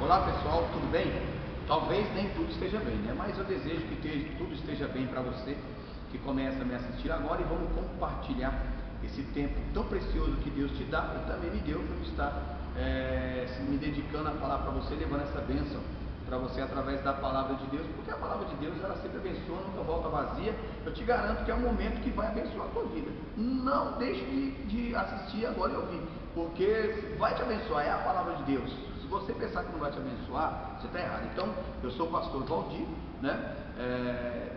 Olá pessoal, tudo bem? Talvez nem tudo esteja bem, né? Mas eu desejo que tudo esteja bem para você que começa a me assistir agora, e vamos compartilhar esse tempo tão precioso que Deus te dá e também me deu para eu estar me dedicando a falar para você, levando essa bênção para você através da palavra de Deus, porque a palavra de Deus ela sempre abençoa, nunca volta vazia. Eu te garanto que é um momento que vai abençoar a tua vida. Não deixe de assistir agora e ouvir, porque vai te abençoar, é a palavra de Deus. Se você pensar que não vai te abençoar, você está errado. Então, eu sou o pastor Valdir, né?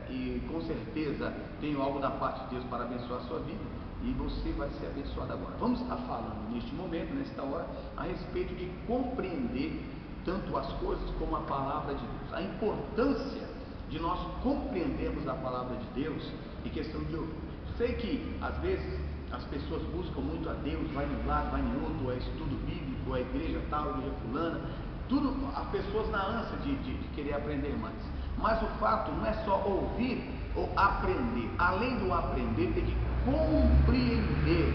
E com certeza tenho algo da parte de Deus para abençoar a sua vida, e você vai ser abençoado agora. Vamos estar falando neste momento, nesta hora, a respeito de compreender tanto as coisas como a palavra de Deus, a importância de nós compreendermos a palavra de Deus em questão de ouvir. Sei que às vezes as pessoas buscam muito a Deus, vai num lado, vai no outro, é estudo bíblico, é igreja tal, igreja fulana, tudo, as pessoas na ânsia de querer aprender mais. Mas o fato não é só ouvir ou aprender, além do aprender, tem que compreender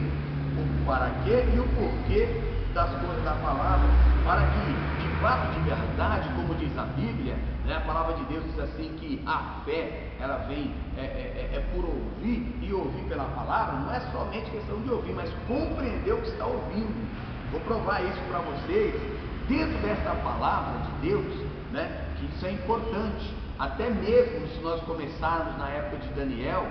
o para quê e o porquê das coisas da palavra, para que de fato, de verdade, como diz a Bíblia, né, a palavra de Deus diz assim que a fé, ela vem por ouvir, e ouvir pela palavra não é somente questão de ouvir, mas compreender o que está ouvindo. Vou provar isso para vocês dentro dessa palavra de Deus, né, que isso é importante. Até mesmo se nós começarmos na época de Daniel,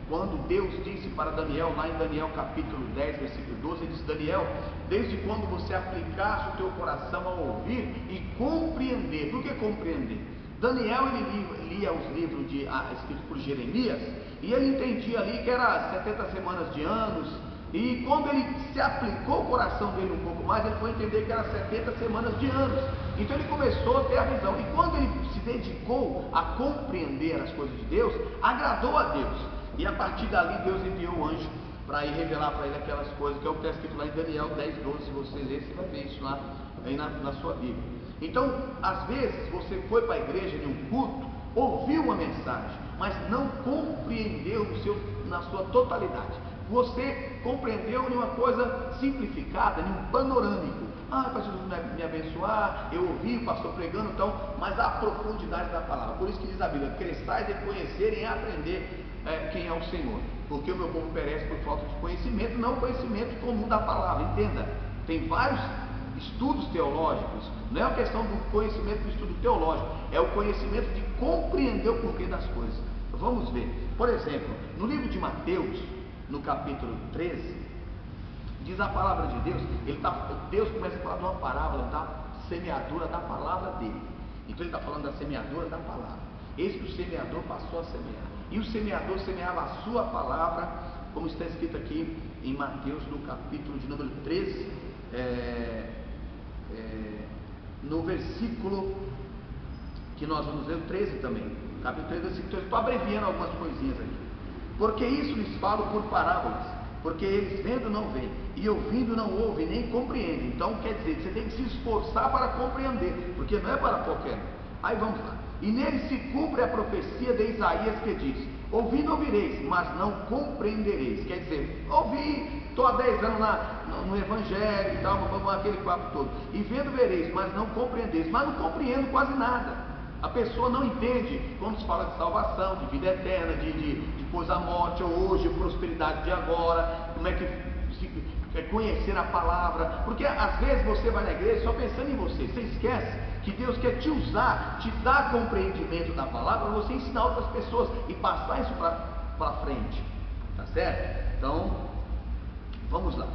quando Deus disse para Daniel, lá em Daniel capítulo 10, versículo 12, ele disse: Daniel, desde quando você aplicasse o teu coração a ouvir e compreender. Por que compreender? Daniel, ele lia os livros escritos por Jeremias, e ele entendia ali que era 70 semanas de anos, e quando ele se aplicou o coração dele um pouco mais, ele foi entender que era 70 semanas de anos. Então ele começou a ter a visão, e quando ele se dedicou a compreender as coisas de Deus, agradou a Deus. E a partir dali Deus enviou o anjo para ir revelar para ele aquelas coisas, que é o que está escrito lá em Daniel 10, 12. Se você ler, você vai ver isso lá aí na sua Bíblia. Então, às vezes, você foi para a igreja em um culto, ouviu uma mensagem, mas não compreendeu na sua totalidade. Você compreendeu em uma coisa simplificada, em um panorâmico. Para Jesus me abençoar, eu ouvi o pastor pregando, então, mas a profundidade da palavra. Por isso que diz a Bíblia: cresçais em conhecer e em aprender quem é o Senhor, porque o meu povo perece por falta de conhecimento, não conhecimento comum da palavra. Entenda, tem vários estudos teológicos, não é uma questão do conhecimento do estudo teológico, é o conhecimento de compreender o porquê das coisas. Vamos ver, por exemplo, no livro de Mateus, no capítulo 13, diz a palavra de Deus, Deus começa a falar de uma parábola da semeadura da palavra dele. Então ele está falando da semeadura da palavra. Eis que o semeador passou a semear, e o semeador semeava a sua palavra, como está escrito aqui em Mateus, no capítulo de número 13, no versículo que nós vamos ver, o 13 também, capítulo 13, versículo 13. Estou abreviando algumas coisinhas aqui. Porque isso lhes falo por parábolas, porque eles vendo não veem, e ouvindo não ouvem, nem compreendem. Então quer dizer, você tem que se esforçar para compreender, porque não é para qualquer um. Aí vamos lá. E nele se cumpre a profecia de Isaías, que diz: ouvindo ouvireis, mas não compreendereis. Quer dizer, ouvi, estou há 10 anos no evangelho e tal, aquele papo todo, e vendo vereis, mas não compreendeis. Mas não compreendo quase nada. A pessoa não entende quando se fala de salvação, de vida eterna, de depois da morte, ou hoje, prosperidade de agora, como é que conhecer a palavra. Porque às vezes você vai na igreja só pensando em você esquece que Deus quer te usar, te dar compreendimento da palavra, para você ensinar outras pessoas e passar isso para frente, tá certo? Então, vamos lá.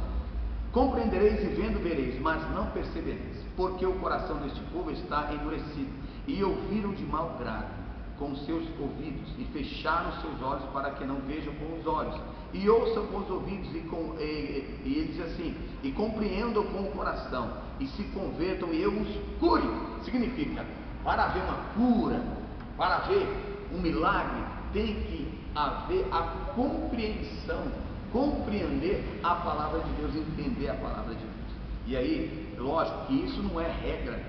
Compreendereis e vendo vereis, mas não percebereis, porque o coração deste povo está endurecido, e ouviram de mau grado com os seus ouvidos, e fecharam os seus olhos para que não vejam com os olhos, e ouçam com os ouvidos, e ele diz assim, e compreendam com o coração, e se convertam, e eu os cure. Significa, para haver uma cura, para haver um milagre, tem que haver a compreensão, compreender a palavra de Deus, entender a palavra de Deus. E aí, lógico que isso não é regra,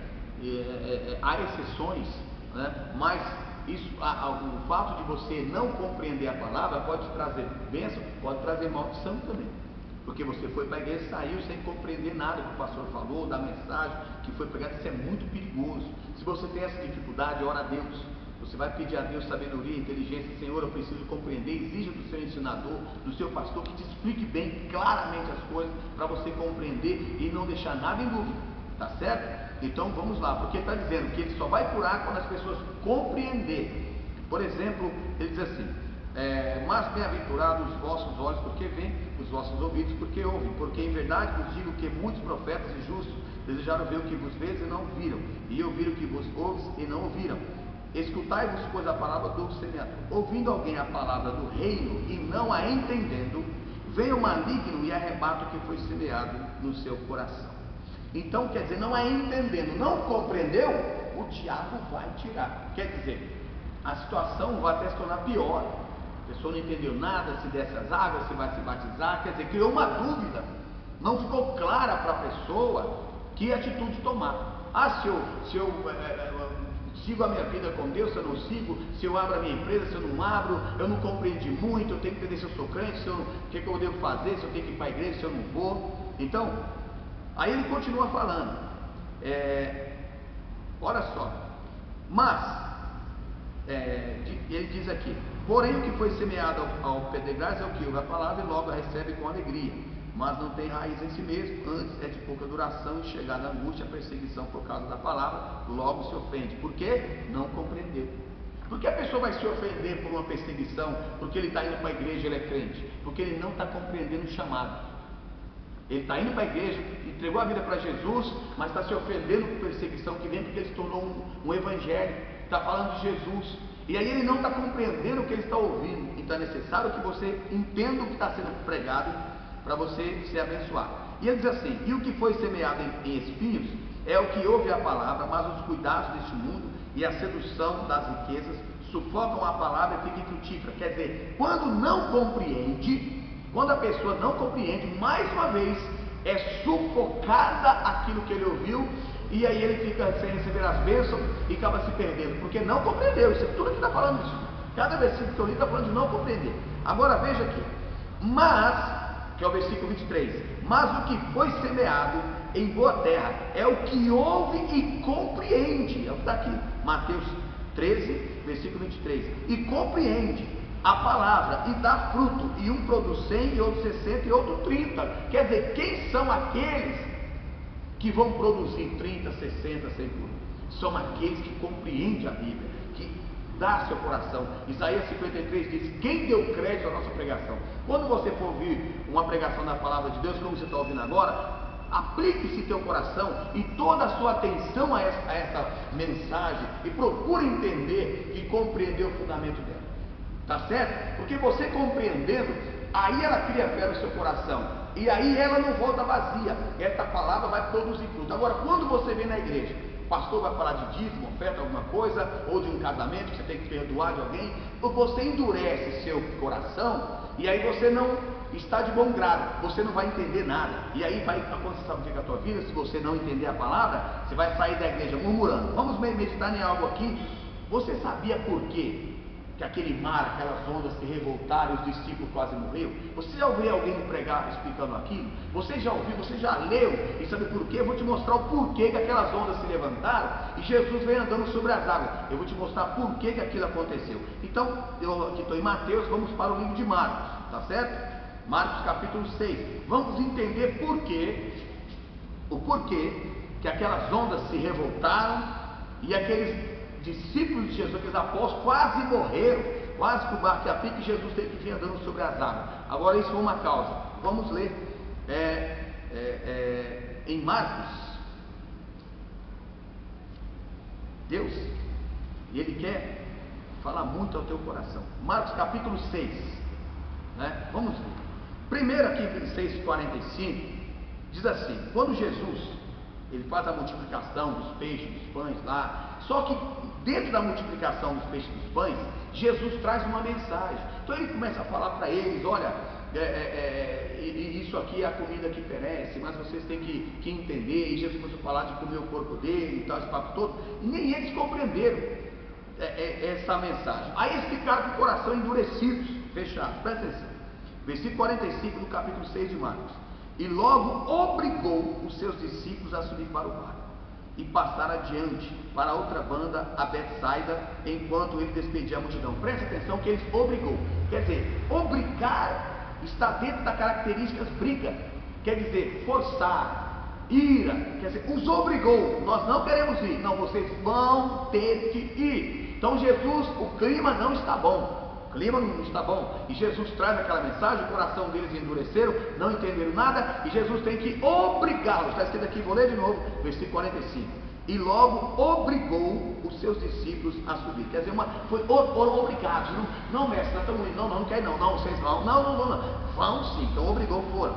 há exceções, né? Mas o fato de você não compreender a palavra pode trazer bênção, pode trazer maldição também. porque você foi para a igreja e saiu sem compreender nada que o pastor falou, da mensagem que foi pregada. Isso é muito perigoso. Se você tem essa dificuldade, ora a Deus. Você vai pedir a Deus sabedoria, inteligência. Senhor, eu preciso compreender. Exija do seu ensinador, do seu pastor, que te explique bem, claramente as coisas, para você compreender e não deixar nada em dúvida, tá certo? Então vamos lá, porque está dizendo que ele só vai curar quando as pessoas compreenderem. Por exemplo, ele diz assim: mas bem-aventurados os vossos olhos, porque veem, os vossos ouvidos, porque ouvem. Porque em verdade vos digo que muitos profetas e justos desejaram ver o que vos vês e não viram, e ouviram o que vos ouves e não ouviram. Escutai-vos, pois, a palavra do semeador. Ouvindo alguém a palavra do reino e não a entendendo, vem o maligno e arrebata o que foi semeado no seu coração. Então, quer dizer, não é entendendo, não compreendeu, o diabo vai tirar. Quer dizer, a situação vai até se tornar pior. A pessoa não entendeu nada, se desce as águas, se vai se batizar, quer dizer, criou uma dúvida. Não ficou clara para a pessoa que atitude tomar. Se eu sigo a minha vida com Deus, se eu não sigo, se eu abro a minha empresa, se eu não abro, eu não compreendi muito, eu tenho que entender se eu sou crente, o que eu devo fazer, se eu tenho que ir para a igreja, se eu não vou. Então, aí ele continua falando, olha só, mas, ele diz aqui: porém o que foi semeado ao pedregais é o que ouve a palavra e logo a recebe com alegria, mas não tem raiz em si mesmo, antes é de pouca duração, e chegada a angústia, a perseguição por causa da palavra, logo se ofende. Por quê? Não compreendeu. Por que a pessoa vai se ofender por uma perseguição? Porque ele está indo para a igreja, ele é crente, porque ele não está compreendendo o chamado. Ele está indo para a igreja, entregou a vida para Jesus, mas está se ofendendo por perseguição que vem, porque ele se tornou um evangelho, está falando de Jesus, e aí ele não está compreendendo o que ele está ouvindo. Então é necessário que você entenda o que está sendo pregado, para você ser abençoado. E ele diz assim: e o que foi semeado em espinhos é o que ouve a palavra, mas os cuidados deste mundo e a sedução das riquezas sufocam a palavra e fica infrutífera. Quer dizer, quando não compreende, quando a pessoa não compreende, mais uma vez é sufocada aquilo que ele ouviu, e aí ele fica sem receber as bênçãos e acaba se perdendo, porque não compreendeu. Isso é tudo que está falando isso. Cada versículo que eu li está falando de não compreender. Agora veja aqui: mas, que é o versículo 23, mas o que foi semeado em boa terra é o que ouve e compreende. É o que está aqui, Mateus 13, versículo 23. E compreende a palavra e dá fruto, e um produz 100, e outro 60, e outro 30. Quer dizer, quem são aqueles que vão produzir 30, 60, 100 por um? São aqueles que compreendem a Bíblia, que dá seu coração. Isaías 53 diz: quem deu crédito à nossa pregação? Quando você for ouvir uma pregação da palavra de Deus, como você está ouvindo agora, aplique-se teu coração e toda a sua atenção a essa mensagem, e procure entender e compreender o fundamento dela, tá certo? Porque você compreendendo, aí ela cria fé no seu coração, e aí ela não volta vazia, essa palavra vai produzir fruto. Agora, quando você vem na igreja, o pastor vai falar de dízimo, oferta, alguma coisa, ou de um casamento que você tem que perdoar de alguém, ou você endurece seu coração, e aí você não está de bom grado, você não vai entender nada. E aí vai acontecer, sabe o que é a tua vida? Se você não entender a palavra, você vai sair da igreja murmurando. Vamos meditar em algo aqui. Você sabia por quê que aquele mar, aquelas ondas se revoltaram e os discípulos quase morreram? Você já ouviu alguém pregar explicando aquilo? Você já ouviu, você já leu e sabe por quê? Eu vou te mostrar o porquê que aquelas ondas se levantaram e Jesus veio andando sobre as águas. Eu vou te mostrar por que aquilo aconteceu. Então, eu aqui estou em Mateus, vamos para o livro de Marcos, tá certo? Marcos capítulo 6. Vamos entender o porquê que aquelas ondas se revoltaram e aqueles discípulos de Jesus, aqueles apóstolos, quase morreram, quase que o barco ia pique, e Jesus teve que vir andando sobre as águas. Agora isso foi uma causa. Vamos ler em Marcos. Deus, e Ele quer falar muito ao teu coração. Marcos capítulo 6, né? Vamos ver. Primeiro aqui, 6,45, diz assim: quando Jesus, ele faz a multiplicação dos peixes, dos pães lá, só que dentro da multiplicação dos peixes e dos pães, Jesus traz uma mensagem. Então ele começa a falar para eles: olha, isso aqui é a comida que perece, mas vocês têm que entender. E Jesus começou a falar de comer o corpo dele e tal, esse papo todo, e nem eles compreenderam essa mensagem. Aí eles ficaram com o coração endurecidos, fechados. Presta atenção. Versículo 45 do capítulo 6 de Marcos. E logo obrigou os seus discípulos a subir para o barco e passar adiante para a outra banda, a Betsaida, enquanto ele despedia a multidão. Preste atenção que ele obrigou. Quer dizer, obrigar está dentro das características briga. Quer dizer, forçar, ira. Quer dizer, os obrigou. Nós não queremos ir. Não, vocês vão ter que ir. Então Jesus, o clima não está bom. O clima não está bom. E Jesus traz aquela mensagem, o coração deles endureceram, não entenderam nada, e Jesus tem que obrigá-los. Está escrito aqui, vou ler de novo, versículo 45. E logo obrigou os seus discípulos a subir. Quer dizer, foi obrigado. Não, mestre, nós estamos indo. Não quer não. Não, vocês vão. Não. Vão sim. Então obrigou, foram.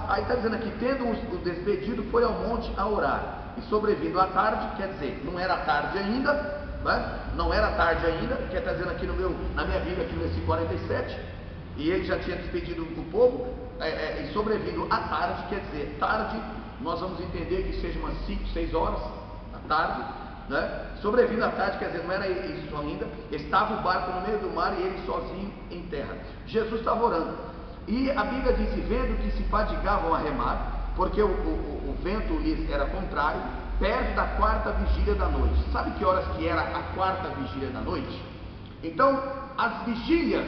Aí está dizendo aqui, tendo o despedido, foi ao monte a orar. E sobrevindo à tarde, quer dizer, não era tarde ainda, né? Não era tarde ainda, que está dizendo aqui na minha Bíblia, aqui no versículo 47, e ele já tinha despedido o povo, e sobrevindo à tarde, quer dizer, tarde, nós vamos entender que seja umas 5, 6 horas da tarde, né? Sobrevindo à tarde, quer dizer, não era isso ainda, estava o barco no meio do mar e ele sozinho em terra. Jesus estava orando, e a Bíblia diz, vendo que se fadigavam a remar, porque o vento lhes era contrário, perto da quarta vigília da noite. Sabe que horas que era a quarta vigília da noite? Então, as vigílias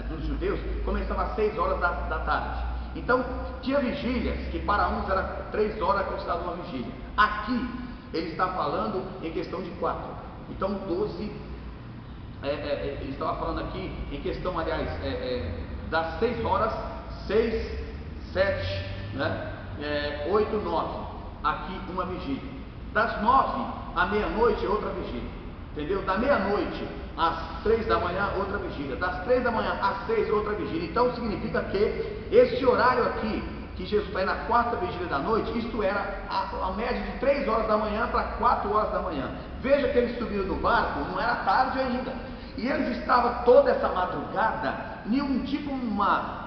dos judeus começavam às 6 horas da tarde. Então, tinha vigílias que para uns era 3 horas considerado uma vigília. Aqui, ele está falando em questão de 4. Então, 12, ele estava falando aqui em questão, aliás, das 6 horas, 6, 7, né? 8, 9. Aqui uma vigília. Das 9 à meia-noite, outra vigília. Entendeu? Da meia-noite às 3 da manhã, outra vigília. Das 3 da manhã às 6, outra vigília. Então significa que esse horário aqui, que Jesus está aí na quarta vigília da noite, isto era a média de 3 horas da manhã para 4 horas da manhã. Veja que eles subiram do barco, não era tarde ainda. E eles estavam toda essa madrugada em um tipo uma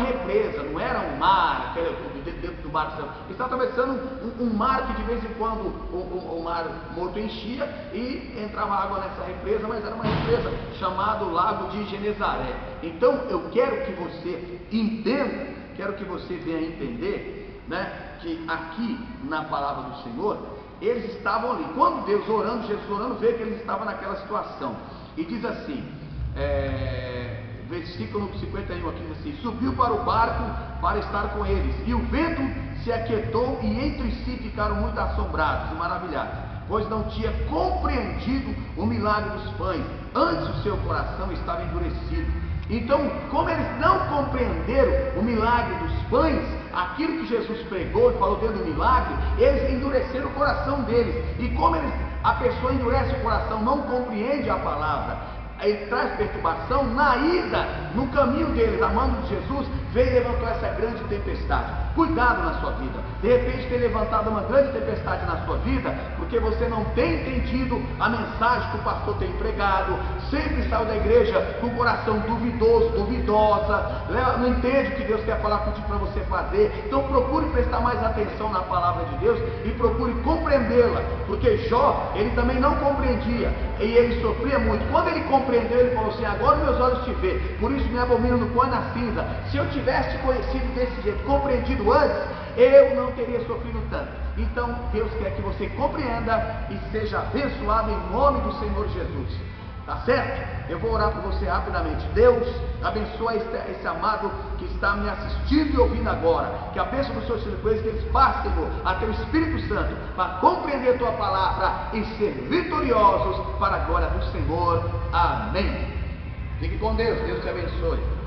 represa, não era um mar, dentro do mar. Eles estavam atravessando um mar que de vez em quando o mar morto enchia e entrava água nessa represa, mas era uma represa chamada Lago de Genezaré. Então eu quero que você entenda, quero que você venha entender, né, que aqui na palavra do Senhor, eles estavam ali. Quando Deus orando, Jesus orando, vê que eles estavam naquela situação. E diz assim, versículo 51 aqui, diz assim: subiu para o barco para estar com eles, e o vento se aquietou, e entre si ficaram muito assombrados e maravilhados, pois não tinha compreendido o milagre dos pães, antes o seu coração estava endurecido. Então, como eles não compreenderam o milagre dos pães, aquilo que Jesus pregou e falou dentro do milagre, eles endureceram o coração deles. E como a pessoa endurece o coração, não compreende a palavra, ele traz perturbação, na ida, no caminho deles, amando de Jesus, veio e levantou essa grande tempestade. Cuidado na sua vida. De repente tem levantado uma grande tempestade na sua vida, porque você não tem entendido a mensagem que o pastor tem pregado, sempre saiu da igreja com o coração duvidoso, duvidosa, não entende o que Deus quer falar contigo para você fazer. Então procure prestar mais atenção na palavra de Deus e procure compreendê-la, porque Jó, ele também não compreendia, e ele sofria muito. Quando ele compreendeu, ele falou assim: agora meus olhos te vê, por isso me abomino no pó e na cinza. Se eu tivesse te conhecido desse jeito, compreendido antes, eu não teria sofrido tanto. Então Deus quer que você compreenda e seja abençoado em nome do Senhor Jesus. Tá certo? Eu vou orar por você rapidamente. Deus, abençoa esse amado que está me assistindo e ouvindo agora. Que a bênção do Senhor seja com eles, que eles passem, Senhor, a ter o Espírito Santo para compreender a tua palavra e ser vitoriosos para a glória do Senhor. Amém. Fique com Deus. Deus te abençoe.